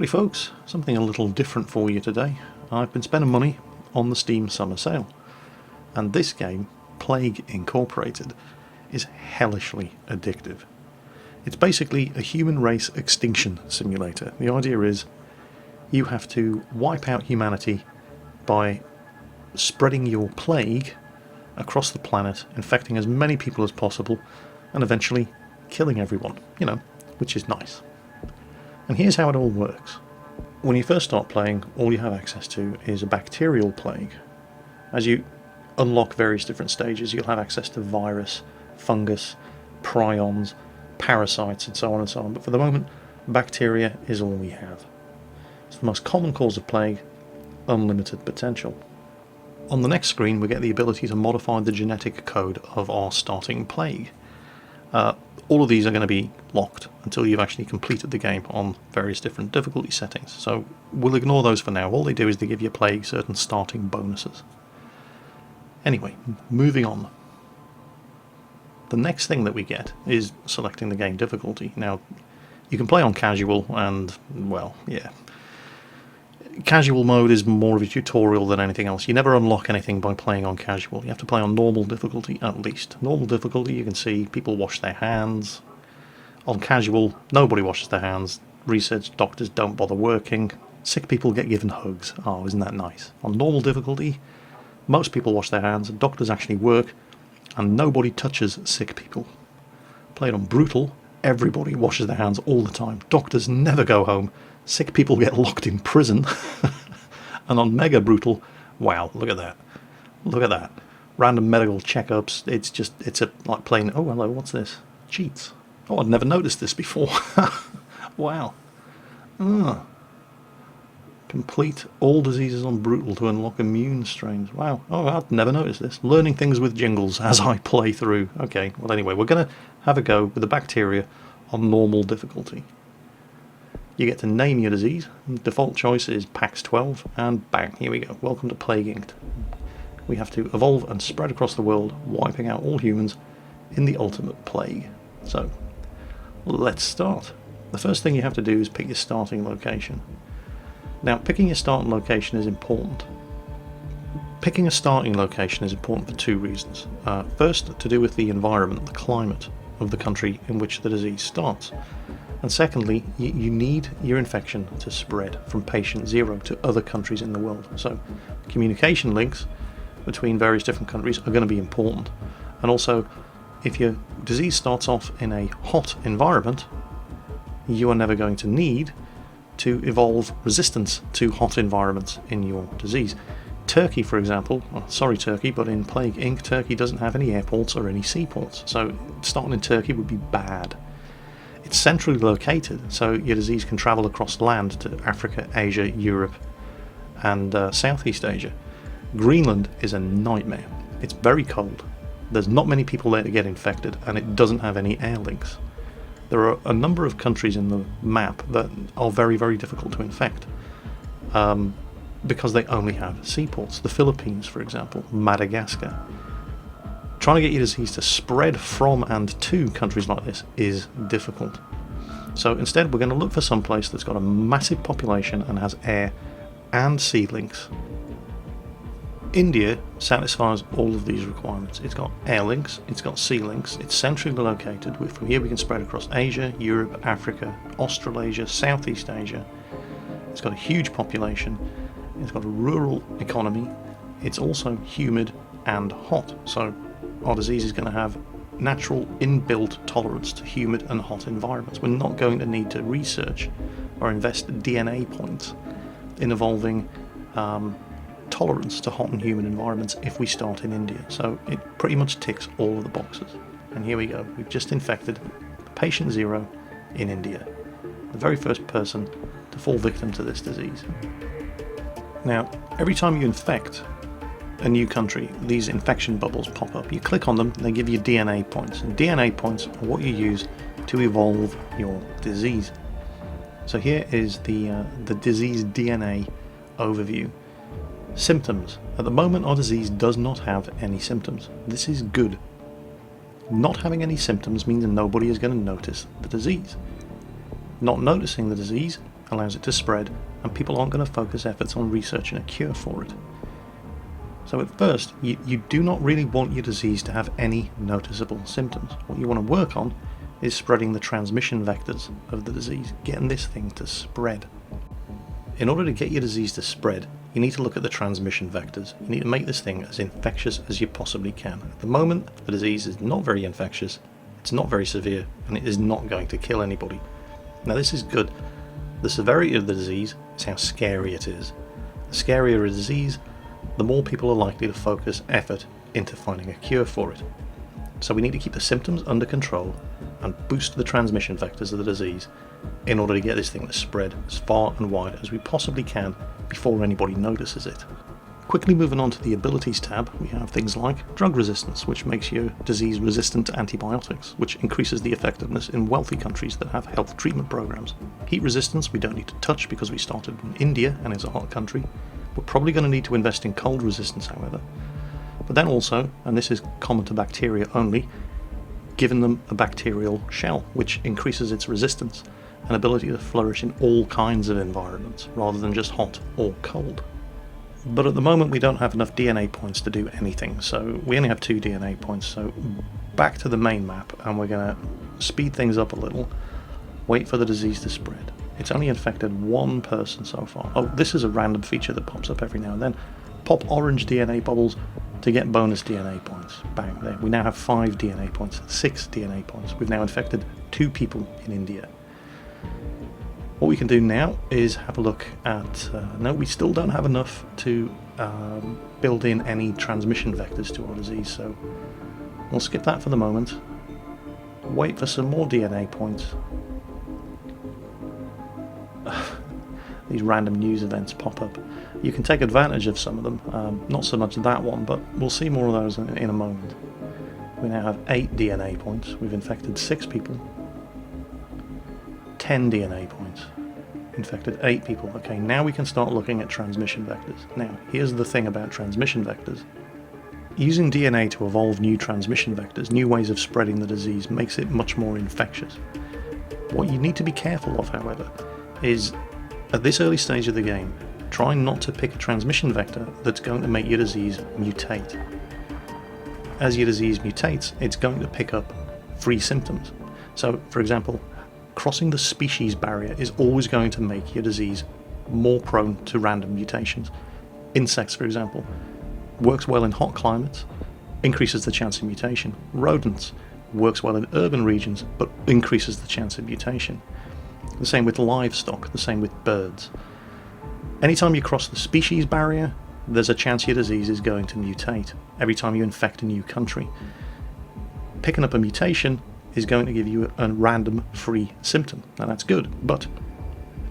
Howdy folks, something a little different for you today. I've been spending money on the Steam Summer Sale, and this game, Plague Incorporated, is hellishly addictive. It's basically a human race extinction simulator. The idea is you have to wipe out humanity by spreading your plague across the planet, infecting as many people as possible, and eventually killing everyone, which is nice. And here's how it all works. When you first start playing, all you have access to is a bacterial plague. As you unlock various different stages, you'll have access to virus, fungus, prions, parasites, and so on and so on. But for the moment, bacteria is all we have. It's the most common cause of plague, unlimited potential. On the next screen, we get the ability to modify the genetic code of our starting plague. All of these are going to be locked until you've actually completed the game on various different difficulty settings. So we'll ignore those for now. All they do is they give your plague certain starting bonuses. Anyway, moving on. The next thing that we get is selecting the game difficulty. Now, you can play on casual and, well, yeah. Casual mode is more of a tutorial than anything else. You never unlock anything by playing on casual. You have to play on normal difficulty at least. Normal difficulty, you can see people wash their hands. On casual, nobody washes their hands. Research doctors don't bother working. Sick people get given hugs. Oh, isn't that nice? On normal difficulty, most people wash their hands, doctors actually work, and nobody touches sick people. Played on brutal, everybody washes their hands all the time. Doctors never go home. Sick people get locked in prison. And on mega brutal, wow, look at that. Look at that. Random medical checkups. It's like playing, oh hello, what's this? Cheats. Oh, I'd never noticed this before. Wow. Complete all diseases on brutal to unlock immune strains. Wow. Oh, I'd never noticed this. Learning things with Jingles as I play through. Okay, well anyway, we're going to have a go with the bacteria on normal difficulty. You get to name your disease. Default choice is PAX 12, and bang, here we go. Welcome to Plague Inc. We have to evolve and spread across the world, wiping out all humans in the ultimate plague. So, let's start. The first thing you have to do is pick your starting location. Now, picking your starting location is important. Picking a starting location is important for two reasons. First, to do with the environment, the climate of the country in which the disease starts. And secondly, you need your infection to spread from patient zero to other countries in the world. So communication links between various different countries are going to be important. And also, if your disease starts off in a hot environment, you are never going to need to evolve resistance to hot environments in your disease. Turkey, for example, sorry Turkey, but in Plague Inc., Turkey doesn't have any airports or any seaports. So starting in Turkey would be bad. It's centrally located, so your disease can travel across land to Africa, Asia, Europe, and Southeast Asia. Greenland is a nightmare. It's very cold. There's not many people there to get infected, and it doesn't have any air links. There are a number of countries in the map that are very, very difficult to infect because they only have seaports. The Philippines, for example, Madagascar. Trying to get your disease to spread from and to countries like this is difficult. So instead we're going to look for some place that's got a massive population and has air and sea links. India satisfies all of these requirements. It's got air links, it's got sea links, it's centrally located. From here we can spread across Asia, Europe, Africa, Australasia, Southeast Asia. It's got a huge population, it's got a rural economy, it's also humid and hot. So our disease is going to have natural inbuilt tolerance to humid and hot environments. We're not going to need to research or invest DNA points in evolving tolerance to hot and humid environments if we start in India. So it pretty much ticks all of the boxes. And here we go. We've just infected patient zero in India, the very first person to fall victim to this disease. Now, every time you infect a new country, these infection bubbles pop up. You click on them, they give you DNA points, and DNA points are what you use to evolve your disease. So here is the disease DNA overview. Symptoms. At the moment our disease does not have any symptoms. This is good. Not having any symptoms means nobody is going to notice the disease. Not noticing the disease allows it to spread, and people aren't going to focus efforts on researching a cure for it. So at first, you do not really want your disease to have any noticeable symptoms. What you want to work on is spreading the transmission vectors of the disease, getting this thing to spread. In order to get your disease to spread, you need to look at the transmission vectors. You need to make this thing as infectious as you possibly can. At the moment, the disease is not very infectious, it's not very severe, and it is not going to kill anybody. Now this is good. The severity of the disease is how scary it is. The scarier a disease, the more people are likely to focus effort into finding a cure for it. So we need to keep the symptoms under control and boost the transmission vectors of the disease in order to get this thing to spread as far and wide as we possibly can before anybody notices it. Quickly moving on to the abilities tab, we have things like drug resistance, which makes your disease resistant to antibiotics, which increases the effectiveness in wealthy countries that have health treatment programs. Heat resistance we don't need to touch because we started in India and it's a hot country. We're probably going to need to invest in cold resistance, however. But then also, and this is common to bacteria only, giving them a bacterial shell, which increases its resistance and ability to flourish in all kinds of environments, rather than just hot or cold. But at the moment we don't have enough DNA points to do anything, so we only have 2 DNA points, so back to the main map, and we're going to speed things up a little, wait for the disease to spread. It's only infected 1 person so far. Oh, this is a random feature that pops up every now and then. Pop orange DNA bubbles to get bonus DNA points. Bang, there. We now have 5 DNA points, 6 DNA points. We've now infected 2 people in India. What we can do now is have a look at... no, we still don't have enough to build in any transmission vectors to our disease, so we'll skip that for the moment. Wait for some more DNA points. These random news events pop up. You can take advantage of some of them, not so much that one, but we'll see more of those in a moment. We now have 8 DNA points. We've infected 6 people. 10 DNA points. Infected 8 people. Okay, now we can start looking at transmission vectors. Now, here's the thing about transmission vectors. Using DNA to evolve new transmission vectors, new ways of spreading the disease, makes it much more infectious. What you need to be careful of, however, is at this early stage of the game, try not to pick a transmission vector that's going to make your disease mutate. As your disease mutates, it's going to pick up free symptoms. So, for example, crossing the species barrier is always going to make your disease more prone to random mutations. Insects, for example, works well in hot climates, increases the chance of mutation. Rodents works well in urban regions, but increases the chance of mutation. The same with livestock, the same with birds. Anytime you cross the species barrier, there's a chance your disease is going to mutate. Every time you infect a new country, picking up a mutation is going to give you a random free symptom. Now that's good, but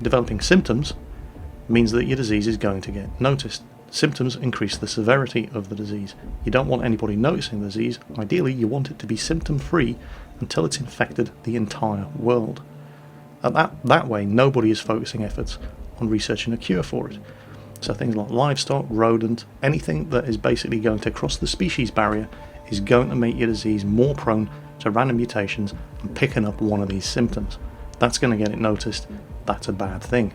developing symptoms means that your disease is going to get noticed. Symptoms increase the severity of the disease. You don't want anybody noticing the disease. Ideally, you want it to be symptom-free until it's infected the entire world. That way, nobody is focusing efforts on researching a cure for it. So things like livestock, rodent, anything that is basically going to cross the species barrier is going to make your disease more prone to random mutations and picking up one of these symptoms. That's going to get it noticed. That's a bad thing.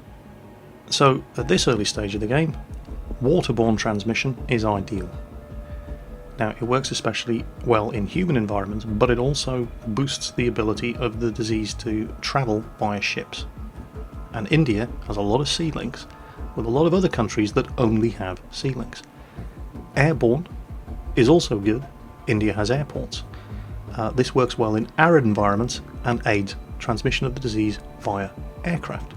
So at this early stage of the game, waterborne transmission is ideal. Now it works especially well in human environments, but it also boosts the ability of the disease to travel via ships. And India has a lot of sea links with a lot of other countries that only have sea links. Airborne is also good. India has airports. This works well in arid environments and aids transmission of the disease via aircraft.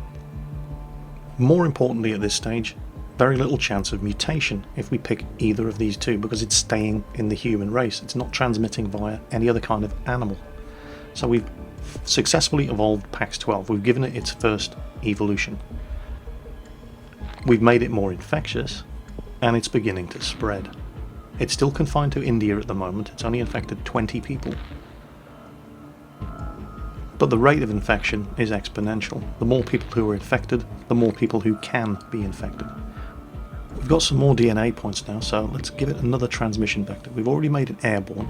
More importantly at this stage, very little chance of mutation if we pick either of these two, because it's staying in the human race. It's not transmitting via any other kind of animal. So we've successfully evolved PAX-12. We've given it its first evolution. We've made it more infectious, and it's beginning to spread. It's still confined to India at the moment. It's only infected 20 people. But the rate of infection is exponential. The more people who are infected, the more people who can be infected. We've got some more DNA points now, so let's give it another transmission vector. We've already made it airborne.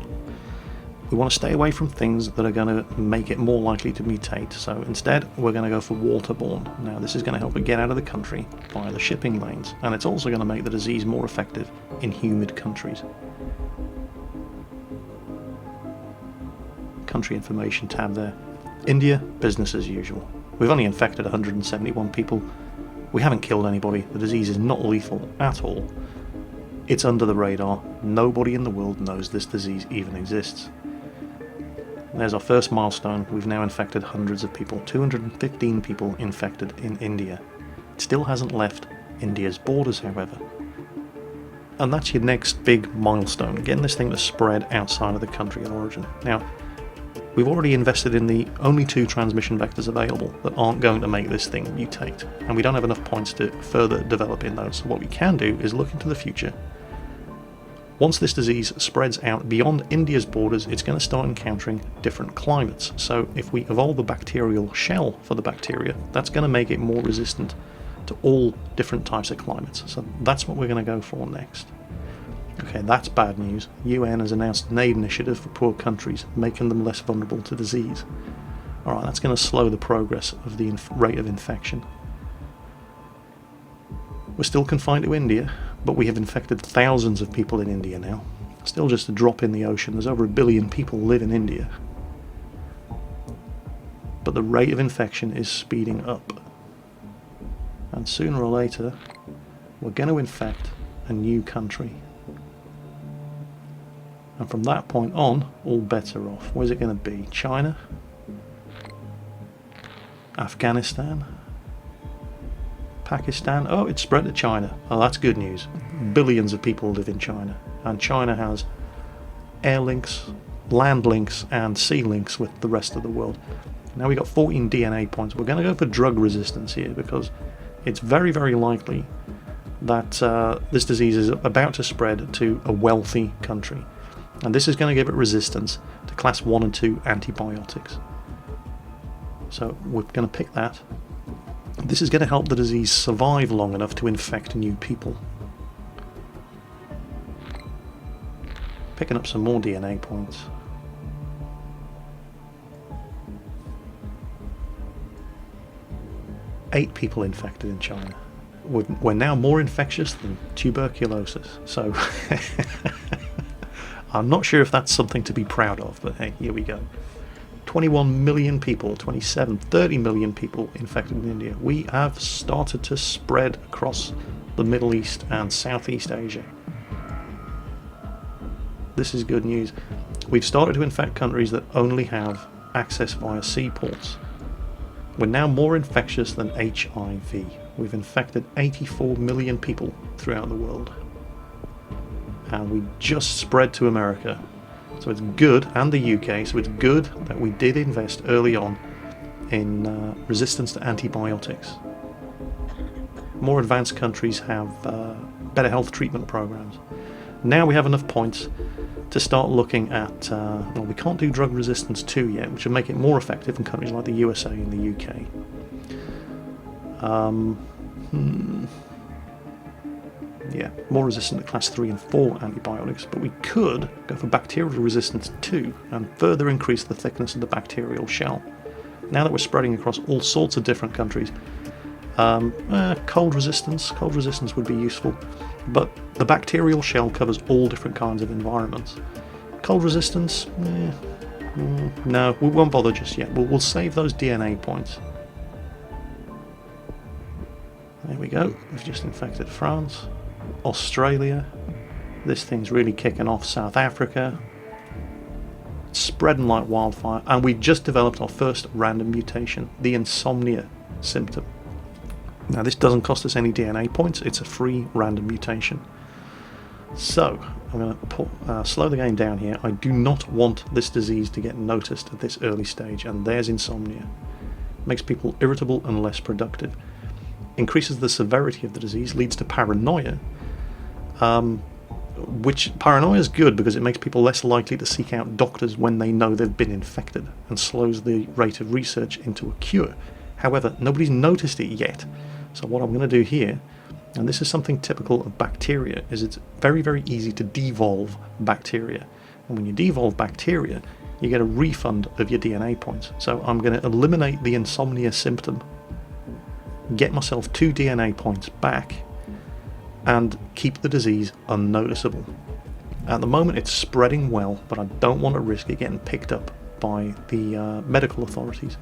We want to stay away from things that are going to make it more likely to mutate, so instead we're going to go for waterborne. Now this is going to help it get out of the country via the shipping lanes, and it's also going to make the disease more effective in humid countries. Country information tab there. India, business as usual. We've only infected 171 people. We haven't killed anybody. The disease is not lethal at all. It's under the radar. Nobody in the world knows this disease even exists. There's our first milestone. We've now infected hundreds of people. 215 people infected in India. It still hasn't left India's borders, however. And that's your next big milestone, getting this thing to spread outside of the country of origin. Now, we've already invested in the only 2 transmission vectors available that aren't going to make this thing mutate, and we don't have enough points to further develop in those. So what we can do is look into the future. Once this disease spreads out beyond India's borders, it's going to start encountering different climates. So if we evolve a bacterial shell for the bacteria, that's going to make it more resistant to all different types of climates. So that's what we're going to go for next. Okay, that's bad news. UN has announced an aid initiative for poor countries, making them less vulnerable to disease. Alright, that's going to slow the progress of the rate of infection. We're still confined to India, but we have infected thousands of people in India now. Still just a drop in the ocean. There's over 1 billion people live in India. But the rate of infection is speeding up. And sooner or later, we're going to infect a new country. And from that point on, all bets are off. Where's it going to be? China? Afghanistan? Pakistan? Oh, it's spread to China. Oh, that's good news. Billions of people live in China. And China has air links, land links, and sea links with the rest of the world. Now we've got 14 DNA points. We're going to go for drug resistance here because it's very, very likely that this disease is about to spread to a wealthy country. And this is going to give it resistance to class 1 and 2 antibiotics. So we're going to pick that. This is going to help the disease survive long enough to infect new people. Picking up some more DNA points. Eight people infected in China. We're now more infectious than tuberculosis. So I'm not sure if that's something to be proud of, but hey, here we go. 21 million people, 27, 30 million people infected in India. We have started to spread across the Middle East and Southeast Asia. This is good news. We've started to infect countries that only have access via seaports. We're now more infectious than HIV. We've infected 84 million people throughout the world. And we just spread to America. So it's good, and the UK, so it's good that we did invest early on in resistance to antibiotics. More advanced countries have better health treatment programs. Now we have enough points to start looking at, well, we can't do drug resistance 2 yet, which would make it more effective in countries like the USA and the UK. Yeah, more resistant to class 3 and 4 antibiotics, but we could go for bacterial resistance 2 and further increase the thickness of the bacterial shell. Now that we're spreading across all sorts of different countries, cold resistance would be useful, but the bacterial shell covers all different kinds of environments. Cold resistance, no, we won't bother just yet. We'll save those DNA points. There we go, we've just infected France. Australia, this thing's really kicking off. South Africa, it's spreading like wildfire, and we just developed our first random mutation, the insomnia symptom. Now this doesn't cost us any DNA points, it's a free random mutation. So I'm going to slow the game down here. I do not want this disease to get noticed at this early stage, and there's insomnia. Makes people irritable and less productive. Increases the severity of the disease, leads to paranoia, which paranoia is good because it makes people less likely to seek out doctors when they know they've been infected, and slows the rate of research into a cure. However, nobody's noticed it yet, so what I'm going to do here, and this is something typical of bacteria, is it's very, very easy to devolve bacteria. And when you devolve bacteria, you get a refund of your DNA points. So I'm going to eliminate the insomnia symptom, get myself 2 DNA points back, and keep the disease unnoticeable. At the moment it's spreading well, but I don't want to risk it getting picked up by the medical authorities.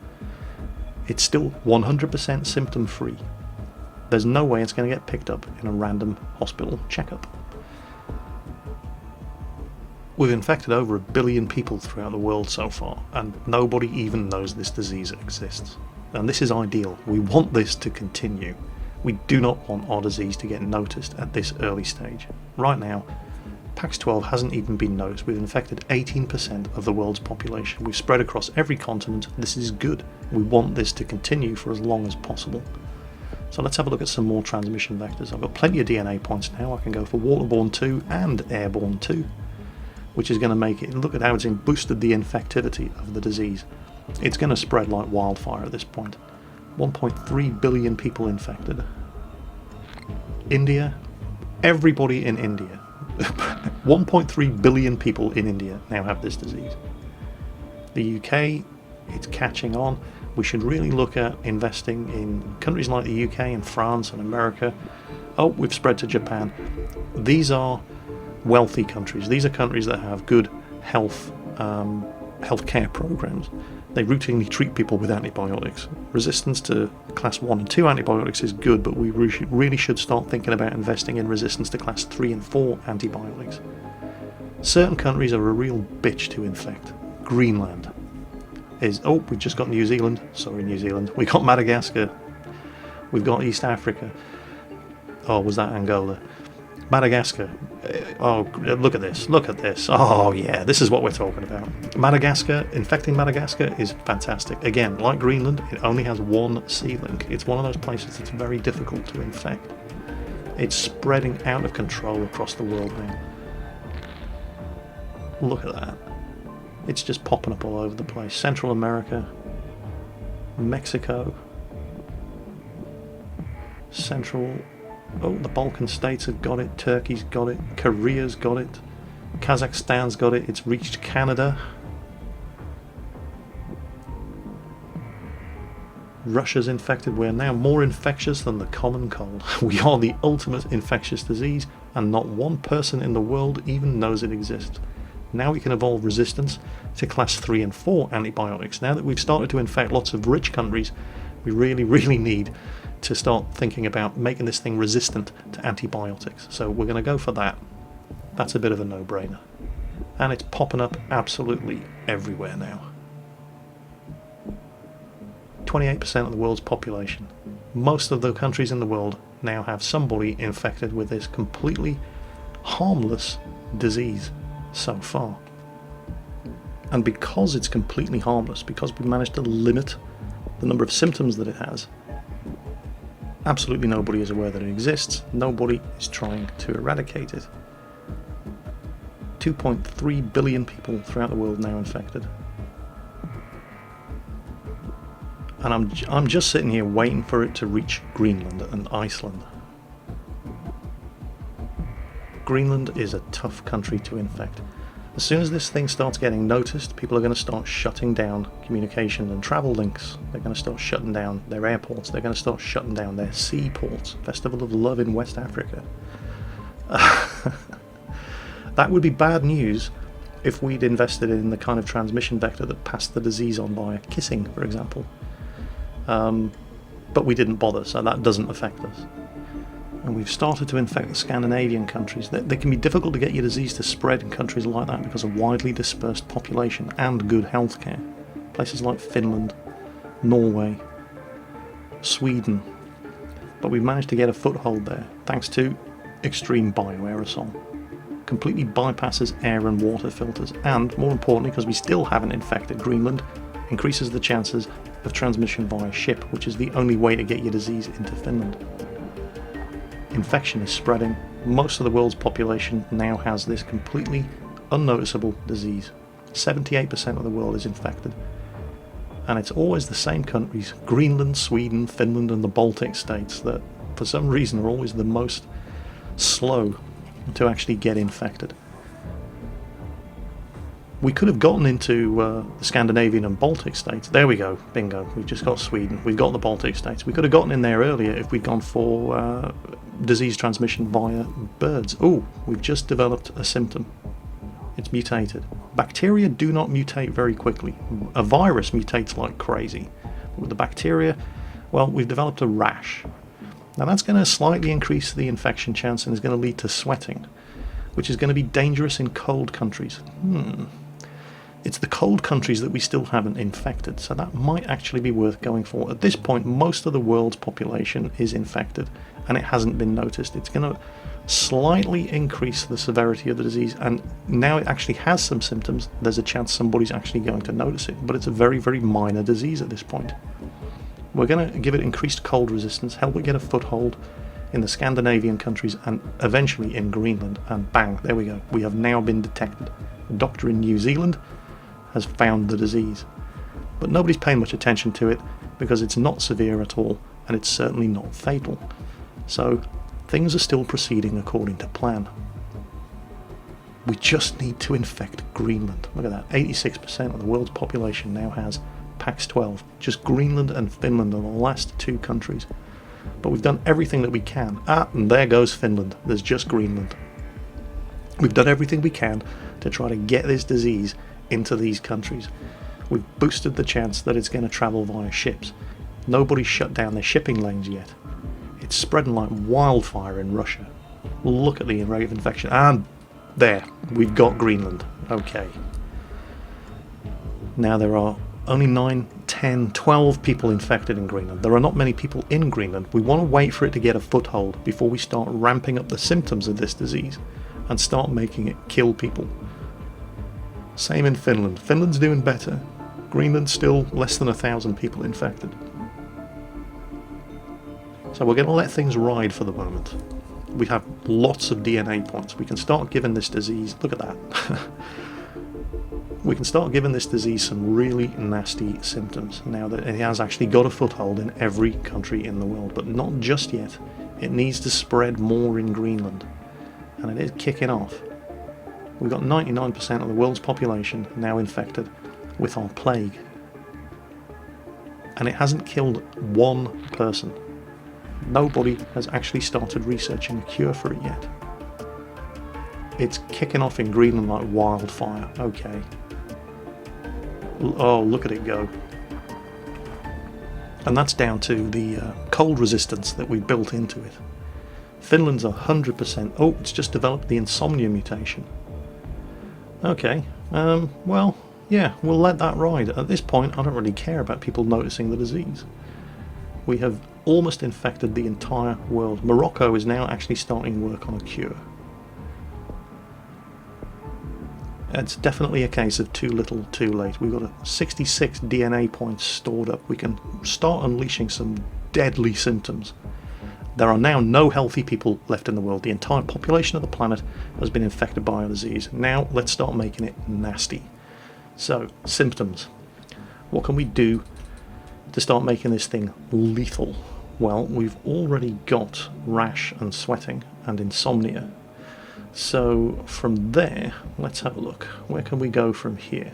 It's still 100% symptom free. There's no way it's going to get picked up in a random hospital checkup. We've infected over 1 billion people throughout the world so far, and nobody even knows this disease exists. And this is ideal. We want this to continue. We do not want our disease to get noticed at this early stage. Right now, PAX-12 hasn't even been noticed. We've infected 18% of the world's population. We've spread across every continent. This is good. We want this to continue for as long as possible. So let's have a look at some more transmission vectors. I've got plenty of DNA points now. I can go for waterborne 2 and airborne 2, which is going to make it, look at how it's boosted the infectivity of the disease. It's going to spread like wildfire at this point. 1.3 billion people infected. India, everybody in India. 1.3 billion people in India now have this disease. The UK, it's catching on. We should really look at investing in countries like the UK and France and America. Oh, we've spread to Japan. These are wealthy countries. These are countries that have good healthcare programs. They routinely treat people with antibiotics. Resistance to class 1 and 2 antibiotics is good, but we really should start thinking about investing in resistance to class 3 and 4 antibiotics. Certain countries are a real bitch to infect. Greenland is... oh, we've just got New Zealand. Sorry, New Zealand. We got Madagascar. We've got East Africa. Oh, was that Angola? Madagascar. Oh, look at this. Look at this. Oh, yeah, this is what we're talking about. Madagascar, infecting Madagascar is fantastic. Again, like Greenland, it only has one sea link. It's one of those places that's very difficult to infect. It's spreading out of control across the world now. Look at that. It's just popping up all over the place. Central America, Mexico, oh, the Balkan states have got it, Turkey's got it, Korea's got it, Kazakhstan's got it, it's reached Canada. Russia's infected. We're now more infectious than the common cold. We are the ultimate infectious disease, and not one person in the world even knows it exists. Now we can evolve resistance to class 3 and 4 antibiotics. Now that we've started to infect lots of rich countries, we really need to start thinking about making this thing resistant to antibiotics. So we're going to go for that. That's a bit of a no-brainer. And it's popping up absolutely everywhere now. 28% of the world's population. Most of the countries in the world now have somebody infected with this completely harmless disease so far. And because it's completely harmless, because we've managed to limit the number of symptoms that it has, absolutely nobody is aware that it exists. Nobody is trying to eradicate it. 2.3 billion people throughout the world now infected. And I'm just sitting here waiting for it to reach Greenland and Iceland. Greenland is a tough country to infect. As soon as this thing starts getting noticed, people are going to start shutting down communication and travel links. They're going to start shutting down their airports. They're going to start shutting down their seaports. Festival of Love in West Africa. That would be bad news if we'd invested in the kind of transmission vector that passed the disease on via kissing, for example. But we didn't bother, so that doesn't affect us. And we've started to infect the Scandinavian countries. They can be difficult to get your disease to spread in countries like that because of widely dispersed population and good healthcare. Places like Finland, Norway, Sweden. But we've managed to get a foothold there thanks to extreme bioaerosol. Completely bypasses air and water filters, and more importantly, because we still haven't infected Greenland, increases the chances of transmission via ship, which is the only way to get your disease into Finland. Infection is spreading. Most of the world's population now has this completely unnoticeable disease. 78% of the world is infected. And it's always the same countries, Greenland, Sweden, Finland and the Baltic states, that for some reason are always the most slow to actually get infected. We could have gotten into the Scandinavian and Baltic states. There we go, bingo. We've just got Sweden. We've got the Baltic states. We could have gotten in there earlier if we'd gone for disease transmission via birds. Oh, we've just developed a symptom. It's mutated. Bacteria do not mutate very quickly. A virus mutates like crazy. But with the bacteria, well, we've developed a rash. Now that's going to slightly increase the infection chance and is going to lead to sweating, which is going to be dangerous in cold countries. It's the cold countries that we still haven't infected, so that might actually be worth going for. At this point, most of the world's population is infected, and it hasn't been noticed. It's going to slightly increase the severity of the disease, and now it actually has some symptoms. There's a chance somebody's actually going to notice it, but it's a very, very minor disease at this point. We're going to give it increased cold resistance, help it get a foothold in the Scandinavian countries, and eventually in Greenland, and bang, there we go. We have now been detected. A doctor in New Zealand has found the disease, but nobody's paying much attention to it because it's not severe at all, and it's certainly not fatal. So things are still proceeding according to plan. We just need to infect Greenland. Look at that, 86% of the world's population now has PAX-12. Just Greenland and Finland are the last two countries. But we've done everything that we can. And there goes Finland. There's just Greenland. We've done everything we can to try to get this disease into these countries. We've boosted the chance that it's going to travel via ships. Nobody's shut down their shipping lanes yet. It's spreading like wildfire in Russia. Look at the rate of infection. And there, we've got Greenland. Okay. Now there are only 9, 10, 12 people infected in Greenland. There are not many people in Greenland. We want to wait for it to get a foothold before we start ramping up the symptoms of this disease and start making it kill people. Same in Finland. Finland's doing better. Greenland's still less than 1,000 people infected. So we're going to let things ride for the moment. We have lots of DNA points. We can start giving this disease, look at that. We can start giving this disease some really nasty symptoms now that it has actually got a foothold in every country in the world, but not just yet. It needs to spread more in Greenland, and it is kicking off. We've got 99% of the world's population now infected with our plague, and it hasn't killed one person. Nobody has actually started researching a cure for it yet. It's kicking off in Greenland like wildfire. Okay. Oh, look at it go. And that's down to the cold resistance that we built into it. Finland's 100%. Oh, it's just developed the insomnia mutation. Okay, well, yeah, we'll let that ride. At this point, I don't really care about people noticing the disease. We have almost infected the entire world. Morocco is now actually starting work on a cure. It's definitely a case of too little, too late. We've got 66 DNA points stored up. We can start unleashing some deadly symptoms. There are now no healthy people left in the world. The entire population of the planet has been infected by a disease. Now let's start making it nasty. So, symptoms. What can we do to start making this thing lethal? Well, we've already got rash and sweating and insomnia. So from there, let's have a look. Where can we go from here?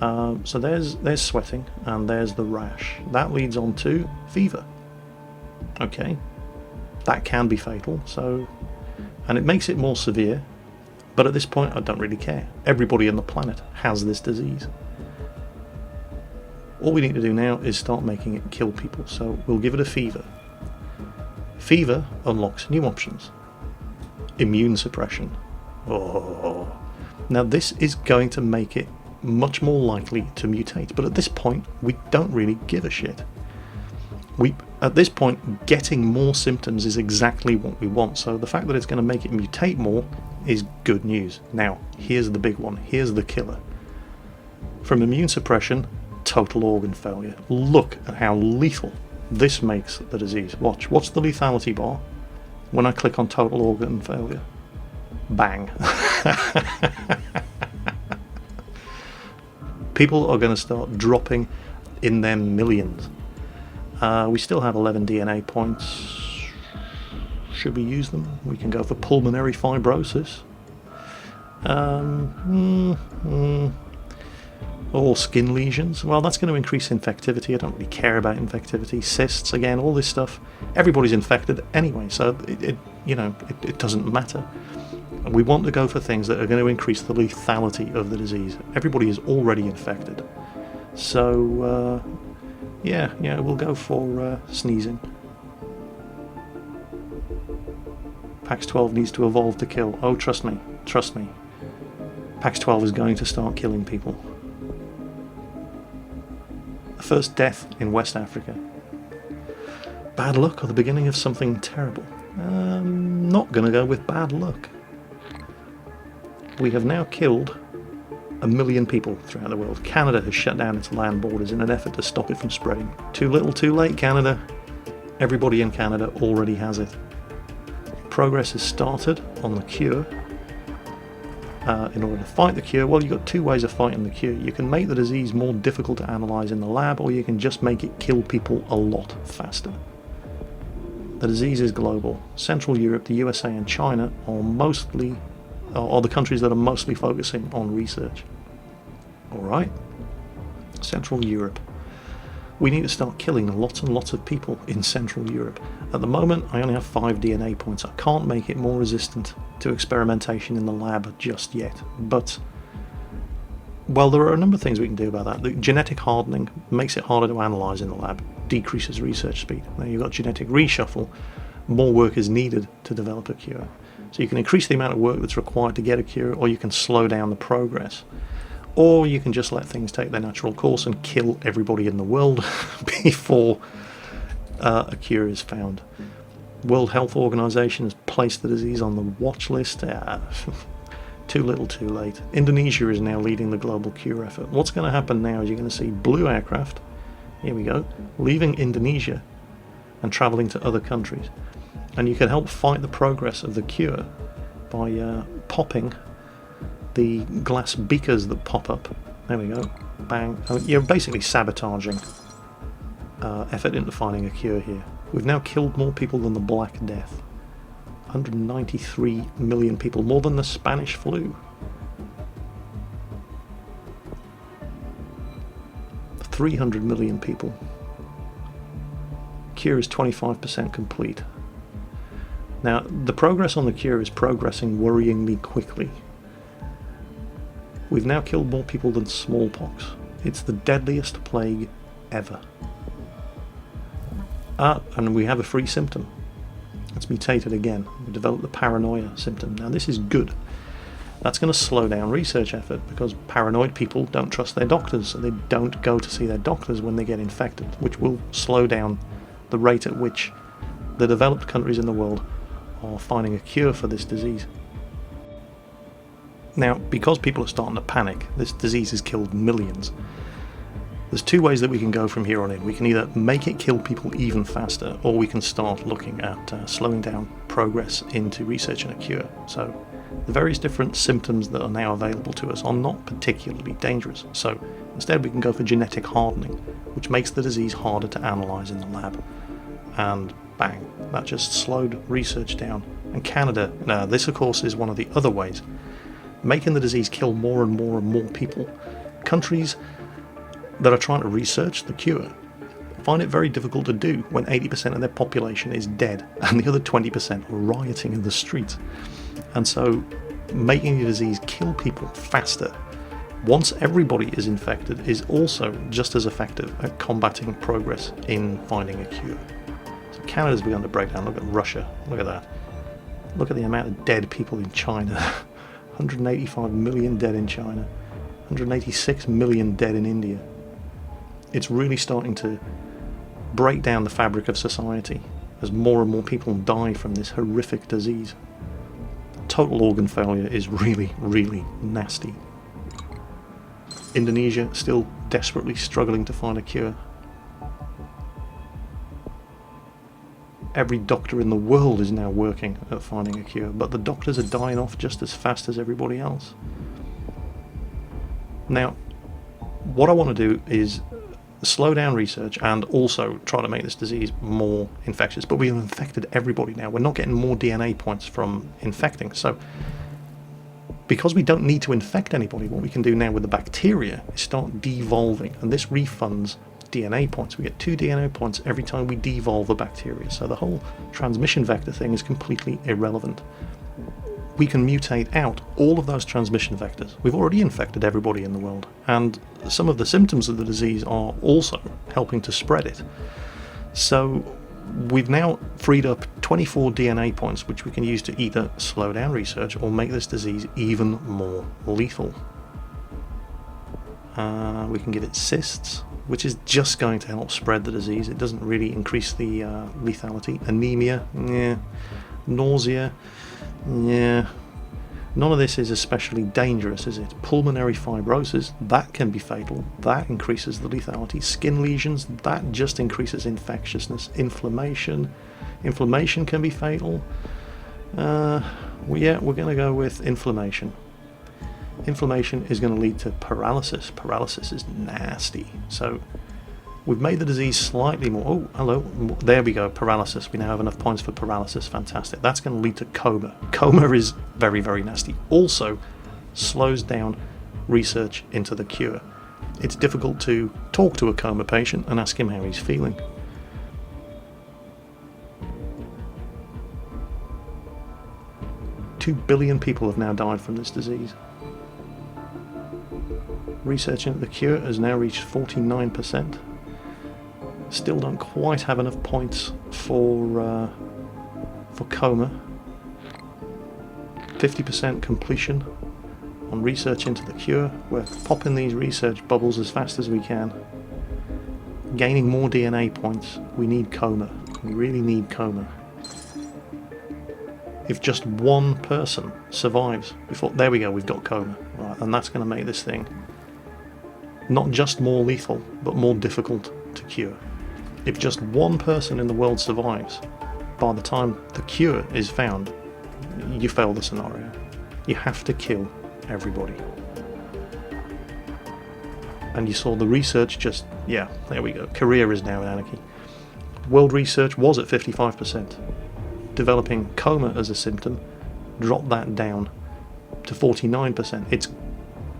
So there's sweating and there's the rash. That leads on to fever. Okay, that can be fatal. So, and it makes it more severe. But at this point, I don't really care. Everybody on the planet has this disease. All we need to do now is start making it kill people. So we'll give it a fever. Fever unlocks new options. Immune suppression. Oh. Now this is going to make it much more likely to mutate, but at this point we don't really give a shit. At this point, getting more symptoms is exactly what we want, so the fact that it's going to make it mutate more is good news. Now, here's the big one, here's the killer. From immune suppression, total organ failure. Look at how lethal this makes the disease. Watch, what's the lethality bar? When I click on total organ failure, bang. People are going to start dropping in their millions. We still have 11 DNA points. Should we use them? We can go for pulmonary fibrosis. Or skin lesions. Well, that's going to increase infectivity. I don't really care about infectivity. Cysts, again, all this stuff. Everybody's infected anyway, so it doesn't matter. We want to go for things that are going to increase the lethality of the disease. Everybody is already infected. So, yeah, we'll go for sneezing. PAX-12 needs to evolve to kill. Oh, trust me. PAX-12 is going to start killing people. The first death in West Africa. Bad luck or the beginning of something terrible? Not going to go with bad luck. We have now killed 1 million people throughout the world. Canada has shut down its land borders in an effort to stop it from spreading. Too little, too late, Canada. Everybody in Canada already has it. Progress has started on the cure. In order to fight the cure, well, you've got two ways of fighting the cure. You can make the disease more difficult to analyse in the lab, or you can just make it kill people a lot faster. The disease is global. Central Europe, the USA and China are the countries that are mostly focusing on research. Alright? Central Europe. We need to start killing lots and lots of people in Central Europe. At the moment, I only have 5 DNA points. I can't make it more resistant to experimentation in the lab just yet. But, well, there are a number of things we can do about that. The genetic hardening makes it harder to analyse in the lab, decreases research speed. Now you've got genetic reshuffle, more work is needed to develop a cure. So you can increase the amount of work that's required to get a cure, or you can slow down the progress. Or you can just let things take their natural course and kill everybody in the world before a cure is found. World Health Organization has placed the disease on the watch list. Too little, too late. Indonesia is now leading the global cure effort. What's going to happen now is you're going to see blue aircraft, here we go, leaving Indonesia and travelling to other countries. And you can help fight the progress of the cure by popping the glass beakers that pop up. There we go. Bang. You're basically sabotaging effort into finding a cure here. We've now killed more people than the Black Death. 193 million people, more than the Spanish flu. 300 million people. Cure is 25% complete. Now, the progress on the cure is progressing worryingly quickly. We've now killed more people than smallpox. It's the deadliest plague ever. And we have a free symptom. It's mutated again. We developed the paranoia symptom. Now this is good. That's going to slow down research effort because paranoid people don't trust their doctors, so they don't go to see their doctors when they get infected, which will slow down the rate at which the developed countries in the world are finding a cure for this disease. Now, because people are starting to panic, this disease has killed millions. There's two ways that we can go from here on in. We can either make it kill people even faster, or we can start looking at slowing down progress into research and a cure. So the various different symptoms that are now available to us are not particularly dangerous. So instead we can go for genetic hardening, which makes the disease harder to analyse in the lab. And bang, that just slowed research down. And Canada, now this of course is one of the other ways, making the disease kill more and more and more people. Countries that are trying to research the cure find it very difficult to do when 80% of their population is dead and the other 20% are rioting in the streets. And so making the disease kill people faster, once everybody is infected, is also just as effective at combating progress in finding a cure. So Canada's begun to break down. Look at Russia, look at that. Look at the amount of dead people in China. 185 million dead in China, 186 million dead in India. It's really starting to break down the fabric of society as more and more people die from this horrific disease. Total organ failure is really, really nasty. Indonesia still desperately struggling to find a cure. Every doctor in the world is now working at finding a cure, but the doctors are dying off just as fast as everybody else. Now, what I want to do is slow down research and also try to make this disease more infectious. But we've infected everybody now. We're not getting more DNA points from infecting. So Because we don't need to infect anybody, what we can do now with the bacteria is start devolving, and this refunds DNA points. We get 2 DNA points every time we devolve a bacteria, so the whole transmission vector thing is completely irrelevant. We can mutate out all of those transmission vectors. We've already infected everybody in the world, and some of the symptoms of the disease are also helping to spread it. So we've now freed up 24 DNA points, which we can use to either slow down research or make this disease even more lethal. We can give it cysts, which is just going to help spread the disease. It doesn't really increase the lethality. Anemia, yeah. Nausea, yeah. None of this is especially dangerous, is it? Pulmonary fibrosis, that can be fatal. That increases the lethality. Skin lesions, that just increases infectiousness. Inflammation can be fatal. Yeah, we're going to go with inflammation. Inflammation is going to lead to paralysis. Paralysis is nasty. So we've made the disease slightly more... Oh, hello. There we go. Paralysis. We now have enough points for paralysis. Fantastic. That's going to lead to coma. Coma is very, very nasty. Also slows down research into the cure. It's difficult to talk to a coma patient and ask him how he's feeling. Two billion people have now died from this disease. Research into the cure has now reached 49%. Still don't quite have enough points for coma. 50% completion on research into the cure. We're popping these research bubbles as fast as we can. Gaining more DNA points. We need coma. We really need coma. If just one person survives before... There we go, we've got coma. Right, and that's going to make this thing not just more lethal, but more difficult to cure. If just one person in the world survives, by the time the cure is found, you fail the scenario. You have to kill everybody. And you saw the research just... Yeah, there we go. Korea is now in anarchy. World research was at 55%. Developing coma as a symptom dropped that down to 49%. It's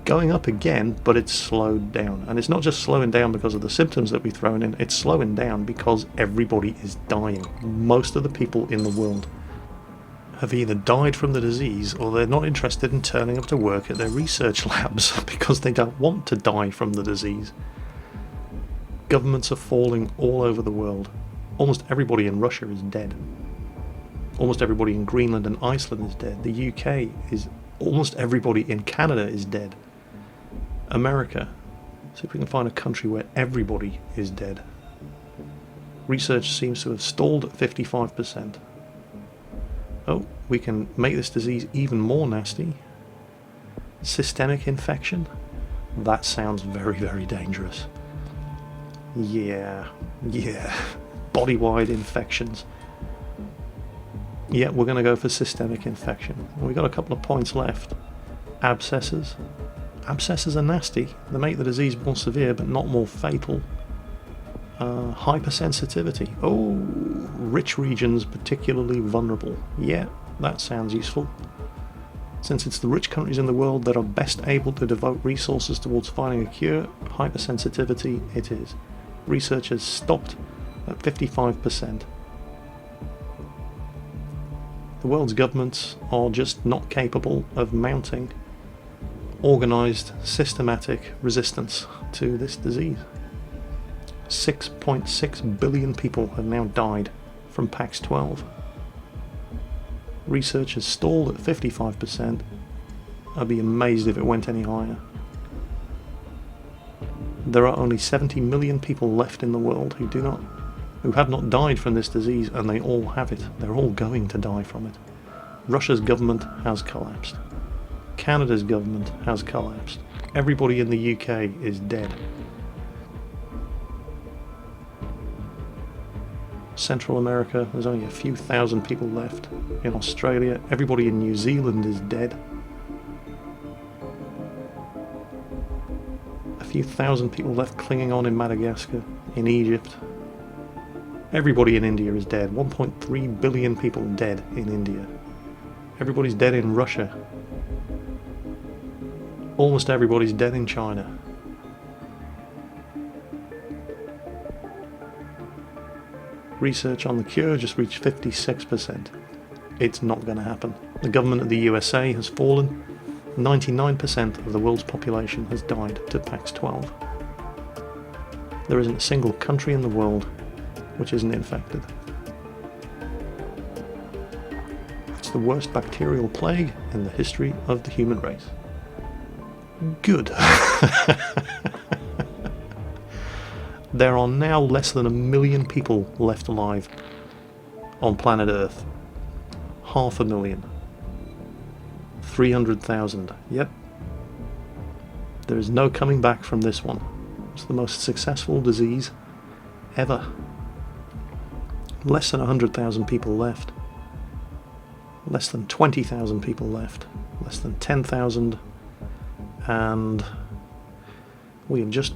going up again, but it's slowed down. And it's not just slowing down because of the symptoms that we've thrown in, it's slowing down because everybody is dying. Most of the people in the world have either died from the disease or they're not interested in turning up to work at their research labs because they don't want to die from the disease. Governments are falling all over the world. Almost everybody in Russia is dead. Almost everybody in Greenland and Iceland is dead. The UK is... Almost everybody in Canada is dead. America. See if we can find a country where everybody is dead. Research seems to have stalled at 55%. Oh, we can make this disease even more nasty. Systemic infection? That sounds very, very dangerous. Yeah. Body-wide infections. Yeah, we're going to go for systemic infection. We've got a couple of points left. Abscesses. Abscesses are nasty. They make the disease more severe, but not more fatal. Hypersensitivity. Oh, rich regions particularly vulnerable. Yeah, that sounds useful. Since it's the rich countries in the world that are best able to devote resources towards finding a cure, hypersensitivity it is. Research has stopped at 55%. The world's governments are just not capable of mounting organised, systematic resistance to this disease. 6.6 billion people have now died from PAX 12. Research has stalled at 55%. I'd be amazed if it went any higher. There are only 70 million people left in the world who have not died from this disease, and they all have it. They're all going to die from it. Russia's government has collapsed. Canada's government has collapsed. Everybody in the UK is dead. Central America, there's only a few thousand people left. In Australia, everybody in New Zealand is dead. A few thousand people left clinging on in Madagascar, in Egypt. Everybody in India is dead. 1.3 billion people dead in India. Everybody's dead in Russia. Almost everybody's dead in China. Research on the cure just reached 56%. It's not going to happen. The government of the USA has fallen. 99% of the world's population has died to Pax-12. There isn't a single country in the world which isn't infected. It's the worst bacterial plague in the history of the human race. Good. There are now less than 1 million people left alive on planet Earth. 500,000. 300,000. Yep. There is no coming back from this one. It's the most successful disease ever. Less than 100,000 people left. Less than 20,000 people left. Less than 10,000. And we have just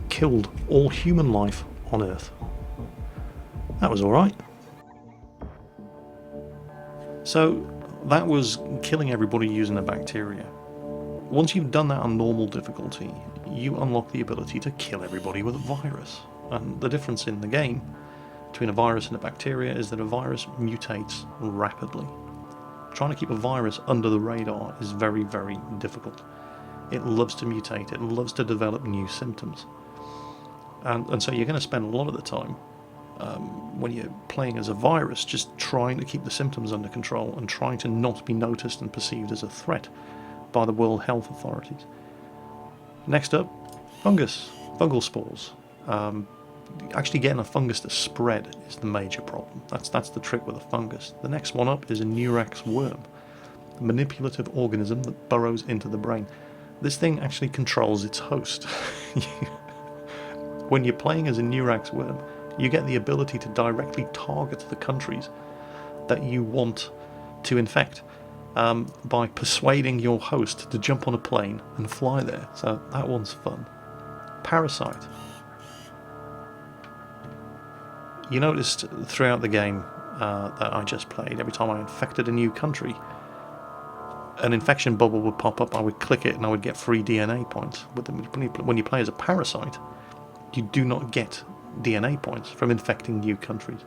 killed all human life on Earth. That was alright. So that was killing everybody using a bacteria. Once you've done that on normal difficulty, you unlock the ability to kill everybody with a virus. And the difference in the game between a virus and a bacteria is that a virus mutates rapidly. Trying to keep a virus under the radar is very, very difficult. It loves to mutate, it loves to develop new symptoms. And so you're going to spend a lot of the time when you're playing as a virus just trying to keep the symptoms under control and trying to not be noticed and perceived as a threat by the World Health Authorities. Next up, fungus, fungal spores. Actually getting a fungus to spread is the major problem. That's the trick with a fungus. The next one up is a Murex worm, a manipulative organism that burrows into the brain. This thing actually controls its host. When you're playing as a Murex worm, you get the ability to directly target the countries that you want to infect by persuading your host to jump on a plane and fly there. So that one's fun. Parasite. You noticed throughout the game that I just played, every time I infected a new country, an infection bubble would pop up, I would click it and I would get free DNA points. When you play as a parasite, you do not get DNA points from infecting new countries.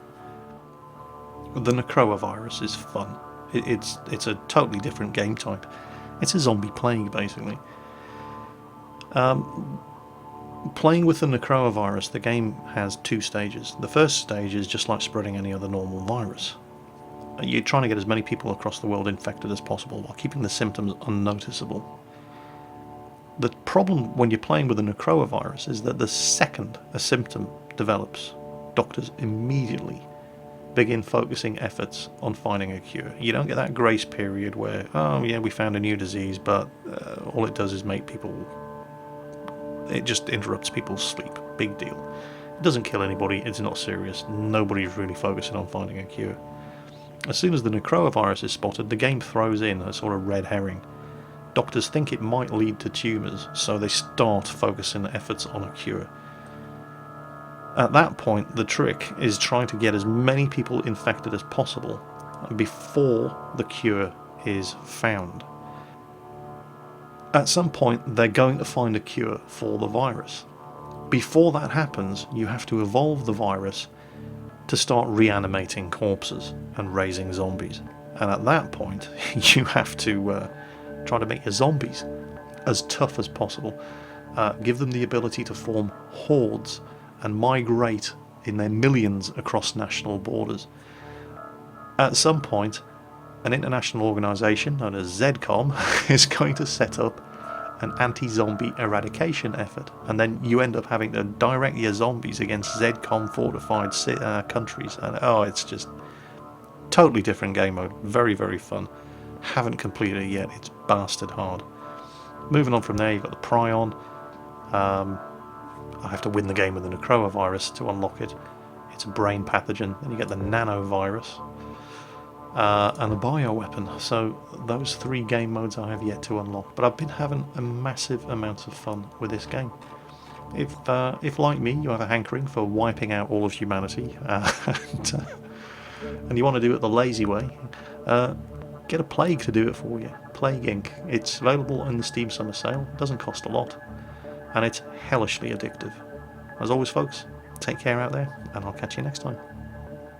The Necroa virus is fun. It's a totally different game type. It's a zombie plague, basically. Playing with the Necroa virus, the game has two stages. The first stage is just like spreading any other normal virus. You're trying to get as many people across the world infected as possible while keeping the symptoms unnoticeable. The problem when you're playing with the Necroa virus is that the second a symptom develops, doctors immediately begin focusing efforts on finding a cure. You don't get that grace period where, oh yeah, we found a new disease, but all it does is make people... It just interrupts people's sleep. Big deal. It doesn't kill anybody, it's not serious, nobody's really focusing on finding a cure. As soon as the Necroa virus is spotted, the game throws in a sort of red herring. Doctors think it might lead to tumours, so they start focusing efforts on a cure. At that point, the trick is trying to get as many people infected as possible before the cure is found. At some point, they're going to find a cure for the virus. Before that happens, you have to evolve the virus to start reanimating corpses and raising zombies. And at that point, you have to try to make your zombies as tough as possible. Give them the ability to form hordes and migrate in their millions across national borders. At some point, an international organisation known as ZCOM is going to set up an anti-zombie eradication effort, and then you end up having to direct your zombies against ZCOM fortified countries, and oh, it's just totally different game mode. Very, very fun. Haven't completed it yet, it's bastard hard. Moving on from there, you've got the Prion. I have to win the game with the Necroa virus to unlock it. It's a brain pathogen. Then you get the nanovirus and the bioweapon. So those three game modes I have yet to unlock. But I've been having a massive amount of fun with this game. If like me, you have a hankering for wiping out all of humanity and you want to do it the lazy way, get a plague to do it for you. Plague Inc. It's available in the Steam Summer Sale, it doesn't cost a lot, and it's hellishly addictive. As always folks, take care out there, and I'll catch you next time.